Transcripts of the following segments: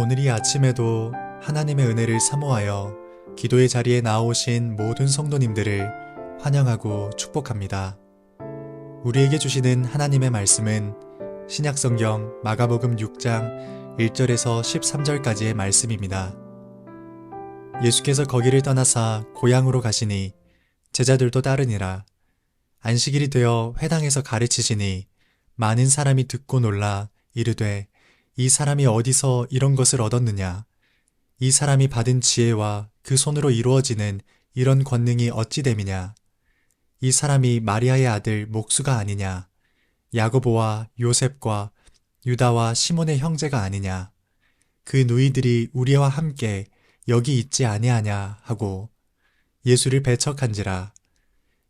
오늘 이 아침에도 하나님의 은혜를 사모하여 기도의 자리에 나오신 모든 성도님들을 환영하고 축복합니다. 우리에게 주시는 하나님의 말씀은 신약성경 마가복음 6장 1절에서 13절까지의 말씀입니다. 예수께서 거기를 떠나사 고향으로 가시니 제자들도 따르니라. 안식일이 되어 회당에서 가르치시니 많은 사람이 듣고 놀라 이르되 이 사람이 어디서 이런 것을 얻었느냐? 이 사람이 받은 지혜와 그 손으로 이루어지는 이런 권능이 어찌 됨이냐? 이 사람이 마리아의 아들 목수가 아니냐? 야고보와 요셉과 유다와 시몬의 형제가 아니냐? 그 누이들이 우리와 함께 여기 있지 아니하냐 하고 예수를 배척한지라.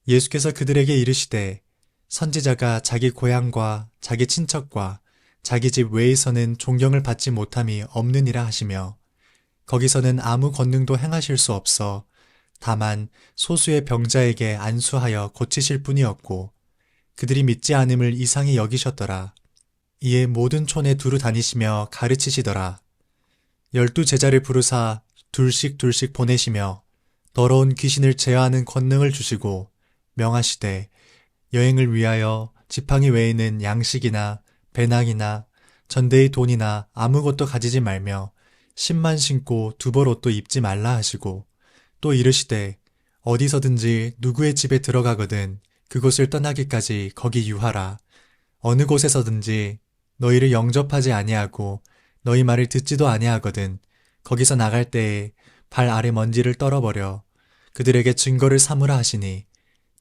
예수께서 그들에게 이르시되 선지자가 자기 고향과 자기 친척과 자기 집 외에서는 존경을 받지 못함이 없느니라 하시며 거기서는 아무 권능도 행하실 수 없어 다만 소수의 병자에게 안수하여 고치실 뿐이었고 그들이 믿지 않음을 이상히 여기셨더라. 이에 모든 촌에 두루 다니시며 가르치시더라. 12 제자를 부르사 둘씩 보내시며 더러운 귀신을 제어하는 권능을 주시고 명하시되 여행을 위하여 지팡이 외에는 양식이나 배낭이나 전대의 돈이나 아무것도 가지지 말며 신만 신고 두벌 옷도 입지 말라 하시고 또 이르시되 어디서든지 누구의 집에 들어가거든 그곳을 떠나기까지 거기 유하라. 어느 곳에서든지 너희를 영접하지 아니하고 너희 말을 듣지도 아니하거든 거기서 나갈 때에 발 아래 먼지를 떨어버려 그들에게 증거를 삼으라 하시니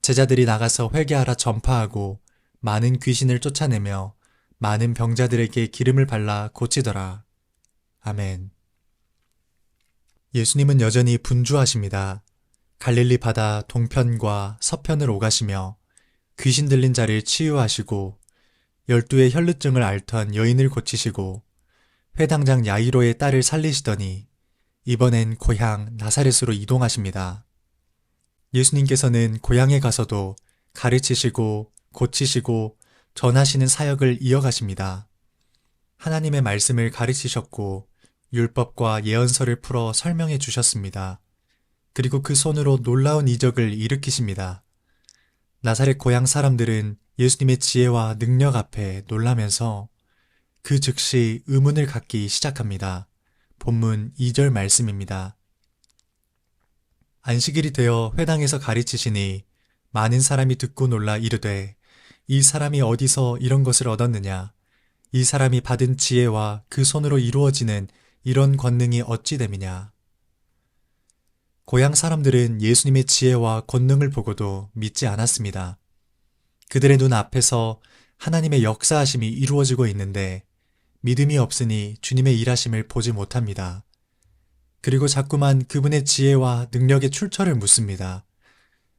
제자들이 나가서 회개하라 전파하고 많은 귀신을 쫓아내며 많은 병자들에게 기름을 발라 고치더라. 아멘. 예수님은 여전히 분주하십니다. 갈릴리 바다 동편과 서편을 오가시며 귀신 들린 자를 치유하시고 12의 혈루증을 앓던 여인을 고치시고 회당장 야이로의 딸을 살리시더니 이번엔 고향 나사렛으로 이동하십니다. 예수님께서는 고향에 가서도 가르치시고 고치시고 전하시는 사역을 이어가십니다. 하나님의 말씀을 가르치셨고 율법과 예언서를 풀어 설명해 주셨습니다. 그리고 그 손으로 놀라운 이적을 일으키십니다. 나사렛 고향 사람들은 예수님의 지혜와 능력 앞에 놀라면서 그 즉시 의문을 갖기 시작합니다. 본문 2절 말씀입니다. 안식일이 되어 회당에서 가르치시니 많은 사람이 듣고 놀라 이르되 이 사람이 어디서 이런 것을 얻었느냐? 이 사람이 받은 지혜와 그 손으로 이루어지는 이런 권능이 어찌 됨이냐? 고향 사람들은 예수님의 지혜와 권능을 보고도 믿지 않았습니다. 그들의 눈 앞에서 하나님의 역사하심이 이루어지고 있는데 믿음이 없으니 주님의 일하심을 보지 못합니다. 그리고 자꾸만 그분의 지혜와 능력의 출처를 묻습니다.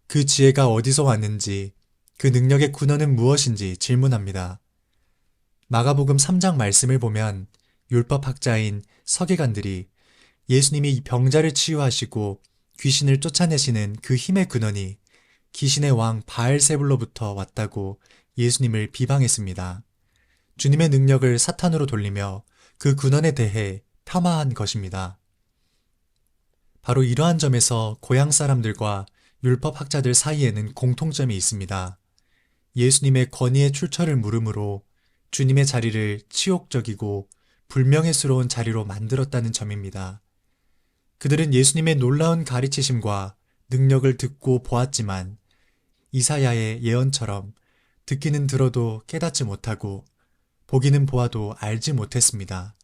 그 지혜가 어디서 왔는지, 그 능력의 근원은 무엇인지 질문합니다. 마가복음 3장 말씀을 보면 율법학자인 서기관들이 예수님이 병자를 치유하시고 귀신을 쫓아내시는 그 힘의 근원이 귀신의 왕 바알세불로부터 왔다고 예수님을 비방했습니다. 주님의 능력을 사탄으로 돌리며 그 근원에 대해 폄하한 것입니다. 바로 이러한 점에서 고향 사람들과 율법학자들 사이에는 공통점이 있습니다. 예수님의 권위의 출처를 물음으로 주님의 자리를 치욕적이고 불명예스러운 자리로 만들었다는 점입니다. 그들은 예수님의 놀라운 가르치심과 능력을 듣고 보았지만 이사야의 예언처럼 듣기는 들어도 깨닫지 못하고 보기는 보아도 알지 못했습니다.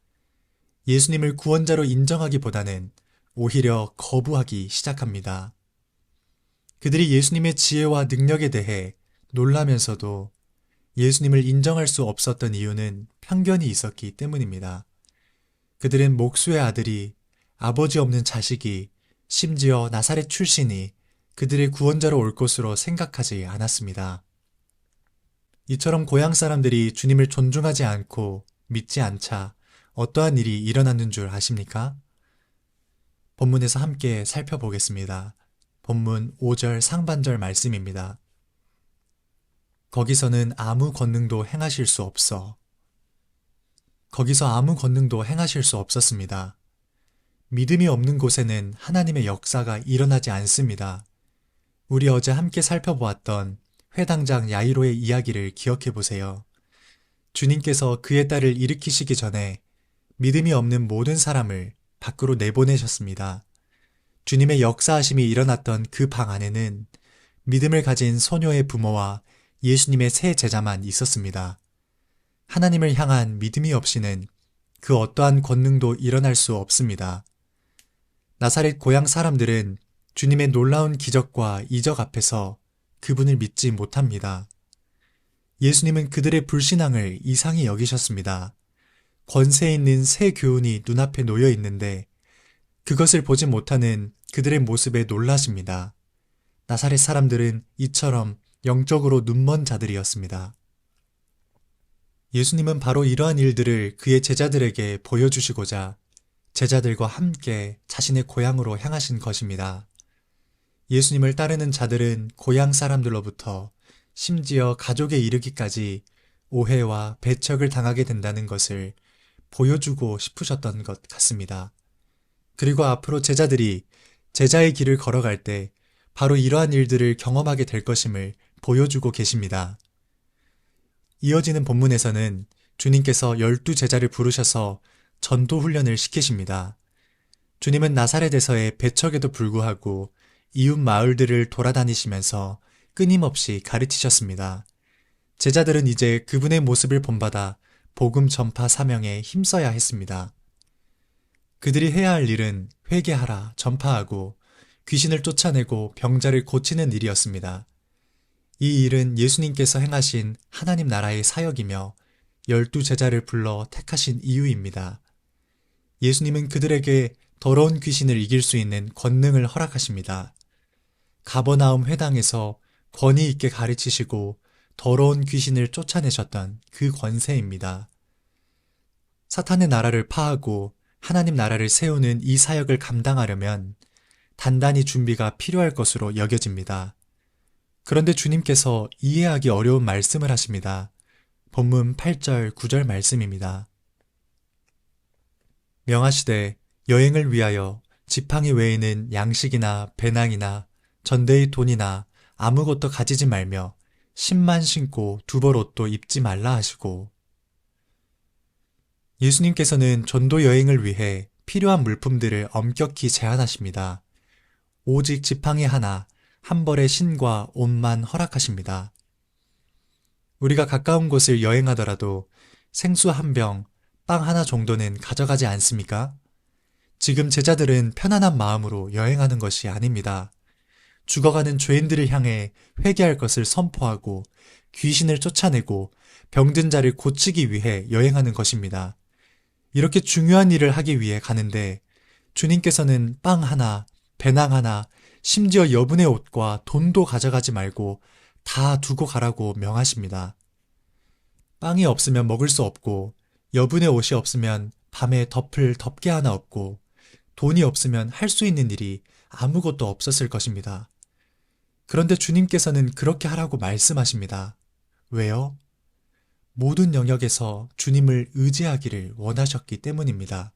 예수님을 구원자로 인정하기보다는 오히려 거부하기 시작합니다. 그들이 예수님의 지혜와 능력에 대해 놀라면서도 예수님을 인정할 수 없었던 이유는 편견이 있었기 때문입니다. 그들은 목수의 아들이, 아버지 없는 자식이, 심지어 나사렛 출신이 그들의 구원자로 올 것으로 생각하지 않았습니다. 이처럼 고향 사람들이 주님을 존중하지 않고 믿지 않자 어떠한 일이 일어났는 줄 아십니까? 본문에서 함께 살펴보겠습니다. 본문 5절 상반절 말씀입니다. 거기서는 아무 권능도 행하실 수 없어. 거기서 아무 권능도 행하실 수 없었습니다. 믿음이 없는 곳에는 하나님의 역사가 일어나지 않습니다. 우리 어제 함께 살펴보았던 회당장 야이로의 이야기를 기억해 보세요. 주님께서 그의 딸을 일으키시기 전에 믿음이 없는 모든 사람을 밖으로 내보내셨습니다. 주님의 역사하심이 일어났던 그 방 안에는 믿음을 가진 소녀의 부모와 예수님의 세 제자만 있었습니다. 하나님을 향한 믿음이 없이는 그 어떠한 권능도 일어날 수 없습니다. 나사렛 고향 사람들은 주님의 놀라운 기적과 이적 앞에서 그분을 믿지 못합니다. 예수님은 그들의 불신앙을 이상히 여기셨습니다. 권세 있는 새 교훈이 눈앞에 놓여 있는데 그것을 보지 못하는 그들의 모습에 놀라십니다. 나사렛 사람들은 이처럼 영적으로 눈먼 자들이었습니다. 예수님은 바로 이러한 일들을 그의 제자들에게 보여주시고자 제자들과 함께 자신의 고향으로 향하신 것입니다. 예수님을 따르는 자들은 고향 사람들로부터 심지어 가족에 이르기까지 오해와 배척을 당하게 된다는 것을 보여주고 싶으셨던 것 같습니다. 그리고 앞으로 제자들이 제자의 길을 걸어갈 때 바로 이러한 일들을 경험하게 될 것임을 보여주고 계십니다. 이어지는 본문에서는 주님께서 12제자를 부르셔서 전도 훈련을 시키십니다. 주님은 나사렛에서의 배척에도 불구하고 이웃 마을들을 돌아다니시면서 끊임없이 가르치셨습니다. 제자들은 이제 그분의 모습을 본받아 복음 전파 사명에 힘써야 했습니다. 그들이 해야 할 일은 회개하라, 전파하고 귀신을 쫓아내고 병자를 고치는 일이었습니다. 이 일은 예수님께서 행하신 하나님 나라의 사역이며 12제자를 불러 택하신 이유입니다. 예수님은 그들에게 더러운 귀신을 이길 수 있는 권능을 허락하십니다. 가버나움 회당에서 권위 있게 가르치시고 더러운 귀신을 쫓아내셨던 그 권세입니다. 사탄의 나라를 파하고 하나님 나라를 세우는 이 사역을 감당하려면 단단히 준비가 필요할 것으로 여겨집니다. 그런데 주님께서 이해하기 어려운 말씀을 하십니다. 본문 8절, 9절 말씀입니다. 명하시되 여행을 위하여 지팡이 외에는 양식이나 배낭이나 전대의 돈이나 아무것도 가지지 말며 신만 신고 두벌 옷도 입지 말라 하시고, 예수님께서는 전도 여행을 위해 필요한 물품들을 엄격히 제한하십니다. 오직 지팡이 하나, 한 벌의 신과 옷만 허락하십니다. 우리가 가까운 곳을 여행하더라도 생수 한 병, 빵 하나 정도는 가져가지 않습니까? 지금 제자들은 편안한 마음으로 여행하는 것이 아닙니다. 죽어가는 죄인들을 향해 회개할 것을 선포하고 귀신을 쫓아내고 병든 자를 고치기 위해 여행하는 것입니다. 이렇게 중요한 일을 하기 위해 가는데 주님께서는 빵 하나, 배낭 하나, 심지어 여분의 옷과 돈도 가져가지 말고 다 두고 가라고 명하십니다. 빵이 없으면 먹을 수 없고 여분의 옷이 없으면 밤에 덮을 덮개 하나 없고 돈이 없으면 할 수 있는 일이 아무것도 없었을 것입니다. 그런데 주님께서는 그렇게 하라고 말씀하십니다. 왜요? 모든 영역에서 주님을 의지하기를 원하셨기 때문입니다.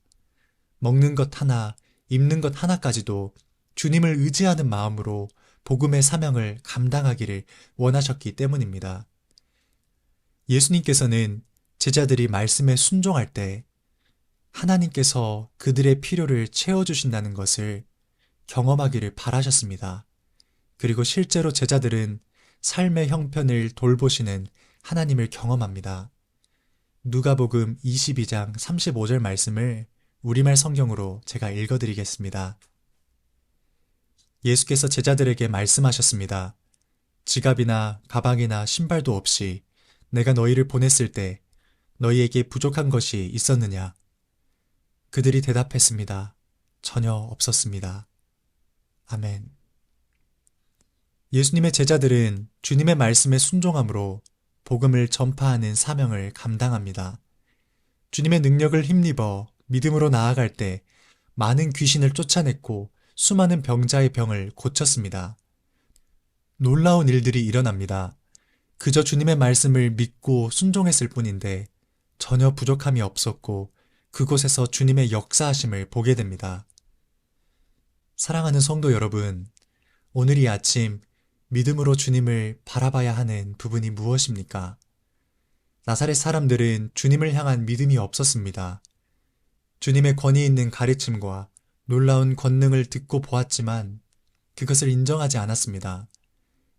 먹는 것 하나, 입는 것 하나까지도 주님을 의지하는 마음으로 복음의 사명을 감당하기를 원하셨기 때문입니다. 예수님께서는 제자들이 말씀에 순종할 때 하나님께서 그들의 필요를 채워주신다는 것을 경험하기를 바라셨습니다. 그리고 실제로 제자들은 삶의 형편을 돌보시는 하나님을 경험합니다. 누가복음 22장 35절 말씀을 우리말 성경으로 제가 읽어드리겠습니다. 예수께서 제자들에게 말씀하셨습니다. 지갑이나 가방이나 신발도 없이 내가 너희를 보냈을 때 너희에게 부족한 것이 있었느냐? 그들이 대답했습니다. 전혀 없었습니다. 아멘. 예수님의 제자들은 주님의 말씀에 순종함으로 복음을 전파하는 사명을 감당합니다. 주님의 능력을 힘입어 믿음으로 나아갈 때 많은 귀신을 쫓아냈고 수많은 병자의 병을 고쳤습니다. 놀라운 일들이 일어납니다. 그저 주님의 말씀을 믿고 순종했을 뿐인데 전혀 부족함이 없었고 그곳에서 주님의 역사하심을 보게 됩니다. 사랑하는 성도 여러분, 오늘 이 아침 믿음으로 주님을 바라봐야 하는 부분이 무엇입니까? 나사렛 사람들은 주님을 향한 믿음이 없었습니다. 주님의 권위 있는 가르침과 놀라운 권능을 듣고 보았지만 그것을 인정하지 않았습니다.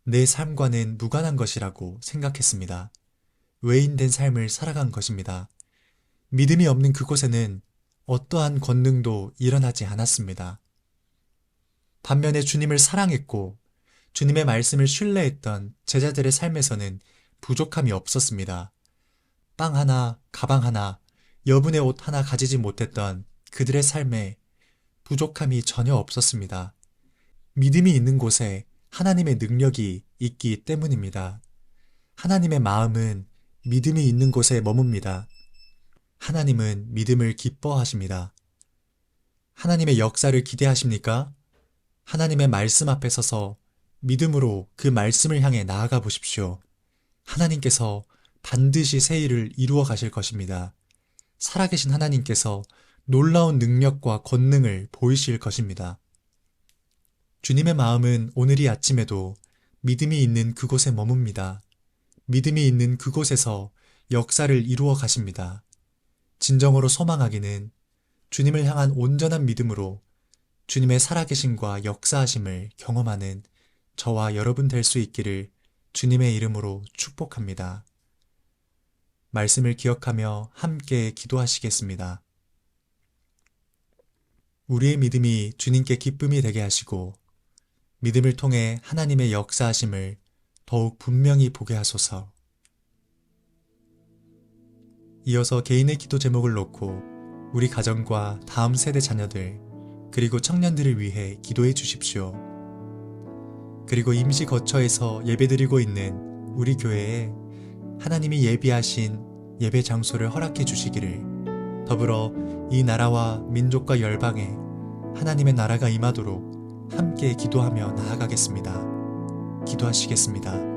내 삶과는 무관한 것이라고 생각했습니다. 외인된 삶을 살아간 것입니다. 믿음이 없는 그곳에는 어떠한 권능도 일어나지 않았습니다. 반면에 주님을 사랑했고 주님의 말씀을 신뢰했던 제자들의 삶에서는 부족함이 없었습니다. 빵 하나, 가방 하나, 여분의 옷 하나 가지지 못했던 그들의 삶에 부족함이 전혀 없었습니다. 믿음이 있는 곳에 하나님의 능력이 있기 때문입니다. 하나님의 마음은 믿음이 있는 곳에 머뭅니다. 하나님은 믿음을 기뻐하십니다. 하나님의 역사를 기대하십니까? 하나님의 말씀 앞에 서서 믿음으로 그 말씀을 향해 나아가 보십시오. 하나님께서 반드시 새 일을 이루어 가실 것입니다. 살아계신 하나님께서 놀라운 능력과 권능을 보이실 것입니다. 주님의 마음은 오늘 이 아침에도 믿음이 있는 그곳에 머뭅니다. 믿음이 있는 그곳에서 역사를 이루어 가십니다. 진정으로 소망하기는 주님을 향한 온전한 믿음으로 주님의 살아계심과 역사하심을 경험하는 저와 여러분 될 수 있기를 주님의 이름으로 축복합니다. 말씀을 기억하며 함께 기도하시겠습니다. 우리의 믿음이 주님께 기쁨이 되게 하시고 믿음을 통해 하나님의 역사하심을 더욱 분명히 보게 하소서. 이어서 개인의 기도 제목을 놓고 우리 가정과 다음 세대 자녀들 그리고 청년들을 위해 기도해 주십시오. 그리고 임시 거처에서 예배드리고 있는 우리 교회에 하나님이 예비하신 예배 장소를 허락해 주시기를, 더불어 이 나라와 민족과 열방에 하나님의 나라가 임하도록 함께 기도하며 나아가겠습니다. 기도하시겠습니다.